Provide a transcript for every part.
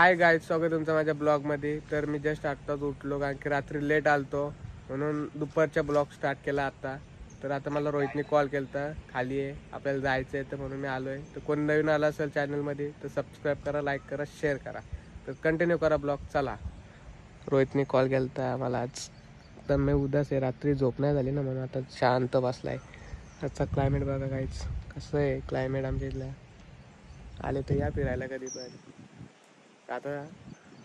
Hi guys, स्वागत तुमचं माझ्या ब्लॉगमध्ये. तर मी जस्ट आत्ताच उठलो कारण की रात्री लेट आलतो म्हणून दुपारच्या ब्लॉग स्टार्ट केला आता. तर आता मला रोहितने कॉल केला खाली आहे आपल्याला जायचं आहे, तर म्हणून मी आलो आहे. तर कोण नवीन आला असेल चॅनलमध्ये तर सबस्क्राईब करा, लाईक करा, शेअर करा. तर कंटिन्यू करा ब्लॉग. चला, रोहितने कॉल केला मला आज. तर मी उदास आहे, रात्री झोप नाही झाली ना म्हणून आता शांत बसला आहे. आजचा क्लायमेट बघा गाईज, कसं आहे क्लायमेट आमच्या इथलं. आले तर या फिरायला कधी पण. आता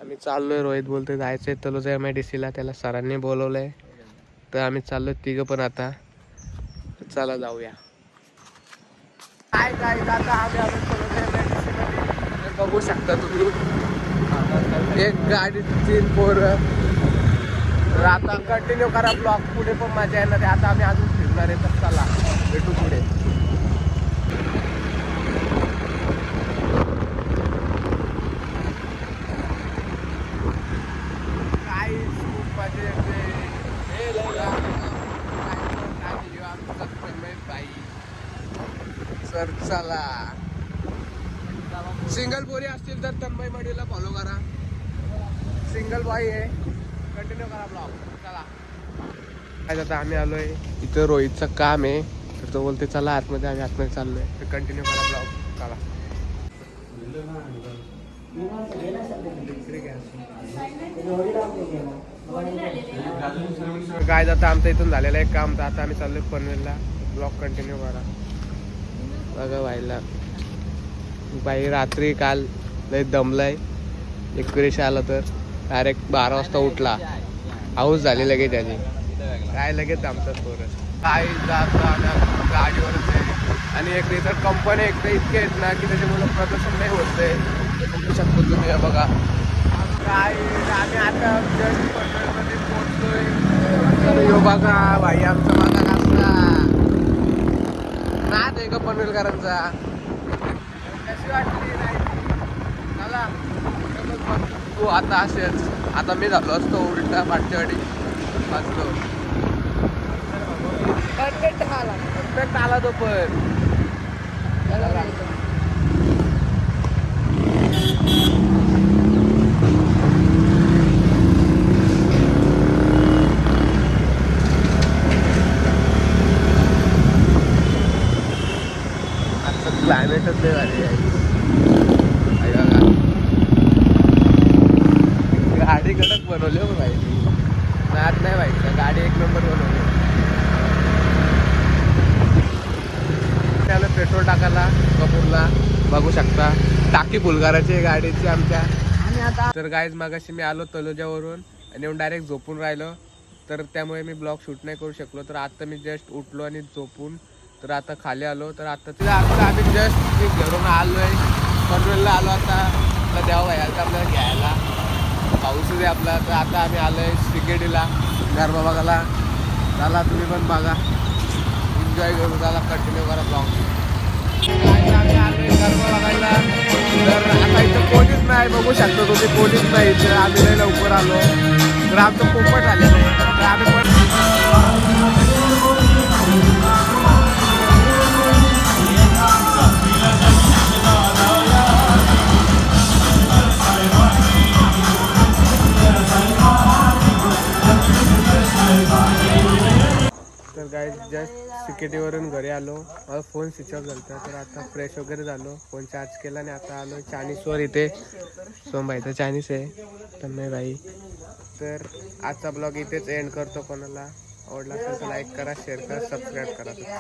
आम्ही चाललोय, रोहित बोलतोय जायचंय तलोजा MIDCला, त्याला सरांनी बोलवलंय. तर आम्ही चाललोय तिघं पण आता. चला जाऊया. काय काय आता आम्ही आलो तलोजा MIDC मध्ये. बघू शकता तुम्ही, एक गाडी 3 पोरं. तर आता कंटिन्यू करा ब्लॉग, पुढे पण मजा येणार आहे. आता आम्ही अजून फिरणार आहे, तर चला भेटू पुढे. सर चला, सिंगल बोरी असतील तर तन्मय मडीला फॉलो करा. सिंगल बॉय आहे, कंटिन्यू करा ब्लॉग. चला काय आता आम्ही आलोय इथं, रोहितचं काम आहे. तर तो बोलते चला आतमध्ये, आम्ही आतमध्ये चाललोय. तर कंटिन्यू करा ब्लॉग. चला काय आता आमचं इथून झालेलं आहे काम. तर आता आम्ही चाललोय पनवेलला. ब्लॉग कंटिन्यू करा. बघा व्हायला बाई, रात्री काल लय दमलाय. एक आलं तर डायरेक्ट 12 वाजता उठला. हाऊस झाली लगेच त्याची. काय लगेच आमचं पोरं काय जाता गाडीवरच आहे. आणि एक तर कंपनी एक तर इतके आहेत ना की त्याच्यामुळे प्रदूषण नाही होतंय. बघू शकतो तुम्ही, बघा काय. आम्ही आता जस्ट पनवेलमध्ये पोहोचलोय. तर यो बघा भाई, आमचा माझा कसला नाद आहे का पनवेलकरांचा. कशी वाटली नाही चला तू आता असेच. आता मी झालो असतो उलटा पाठच्यावाडी वाचलो. परफेक्ट आला तो पण. आजचं क्लायमेटच लय भारी आहे. गाडी कडक बनवली हो भाई, नाद नाही व्हायचं. गाडी एक नंबर बनवली. त्याला पेट्रोल टाकायला कपूरला बघू शकता. टाकी फुल करायची गाडीची आमच्या. आणि आता तर गाईज मगाशी मी आलो तलोजावरून आणि येऊन डायरेक्ट झोपून राहिलो. तर त्यामुळे मी ब्लॉग शूट नाही करू शकलो. तर आता मी जस्ट उठलो आणि झोपून तर आता खाली आलो. तर आता आम्ही जस्ट घरून आलोय, पनवेलला आलो. आता द्यावं व्हायला आपल्याला घ्यायला, पाऊस आहे आपला. तर आता आम्ही आलोय सिकेडीला गरबा बघायला. चला तुम्ही पण बघा, एन्जॉय करू. चला कंटिन्यू करा ब्लॉग. आम्ही आलोय गरबा बघायला. तर आता इथं कोणीच नाही, बघू शकतो तुम्ही, कोणीच नाही इथं. आम्ही लय लवकर आलो. तर आमचं पोपट आलेलं आहे. तर आम्ही पण तर काय जस्ट सिकेटीवरून घरी आलो. माझा फोन स्विच ऑफ झाला. तर आता फ्रेश वगैरे झालो, फोन चार्ज केला आणि आता आलो चायनीजवर. इथे सोमबाईचा चायनीज आहे तन्मय भाई. तर आजचा ब्लॉग इथेच एंड करतो. कोणाला आवडला असेल तर लाईक करा, शेअर करा, सबस्क्राईब करा.